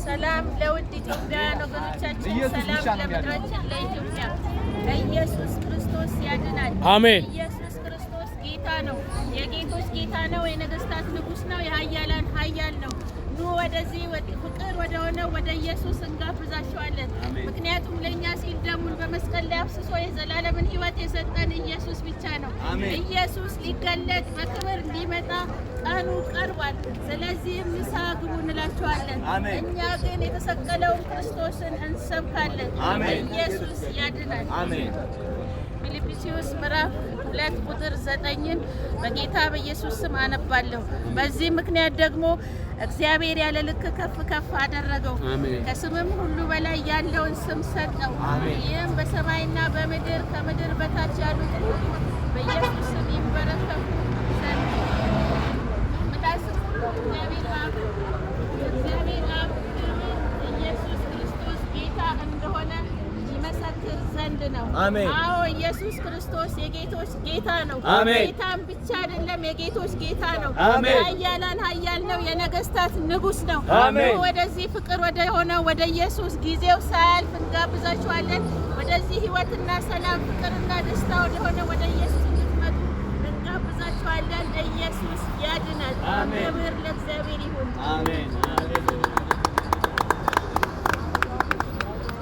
ሰላም ለውድ ኢትዮጵያውያን ወገኖቻችን፣ ሰላም ለምድራችን ለኢትዮጵያ። ኢየሱስ ክርስቶስ ያድናል። አሜን። ኢየሱስ ክርስቶስ ጌታ ነው፣ የጌቶች ጌታ ነው፣ የነገስታት ንጉስ ነው፣ የኃያላን ኃያል ነው። ኑ ወደዚህ ፍቅር ወደ ሆነው ወደ ኢየሱስ እንጋብዛችኋለን። ምክንያቱም ለኛ ሲል ደሙን በመስቀል ላይ አፍስሶ የዘላለምን ሕይወት የሰጠን ኢየሱስ ብቻ ነው። ኢየሱስ ሊገለጥ በክብር ሊመጣ ቀኑ ቀርቧል። ስለዚህም ንስሐ ግቡ እንላችኋለን። እኛ ግን የተሰቀለውን ክርስቶስን እንሰብካለን። ኢየሱስ ያድናል። ፊልጵስዩስ ምዕራፍ 2 ቁጥር 9 በጌታ በኢየሱስ ስም አነባለሁ። በዚህ ምክንያት ደግሞ እግዚአብሔር ያለ ልክ ከፍ ከፍ አደረገው፣ ከስምም ሁሉ በላይ ያለውን ስም ሰጠው። ይህም በሰማይና በምድር ከምድር በታች ያሉት ሁሉ በኢየሱስ ስም ይንበረከኩ ዘንድ ምላስም ሁሉ እግዚአብሔር አብ ኢየሱስ ክርስቶስ ጌታ እንደሆነ ይመሰክር ዘንድ ነው። አዎ ኢየሱስ ክርስቶስ የጌቶች ጌታ ነው። ጌታም ብቻ አይደለም፣ የጌቶች ጌታ ነው። የኃያላን ኃያል ነው፣ የነገስታት ንጉስ ነው። ወደዚህ ፍቅር ወደ ሆነው ወደ ኢየሱስ ጊዜው ሳያልፍ እንጋብዛችኋለን። ወደዚህ ህይወትና ሰላም ፍቅርና ደስታ ወደ ሆነ ወደ ኢየሱስ እንድትመጡ እንጋብዛችኋለን። ኢየሱስ ያድናል። ክብር ለእግዚአብሔር ይሁን። አሜን።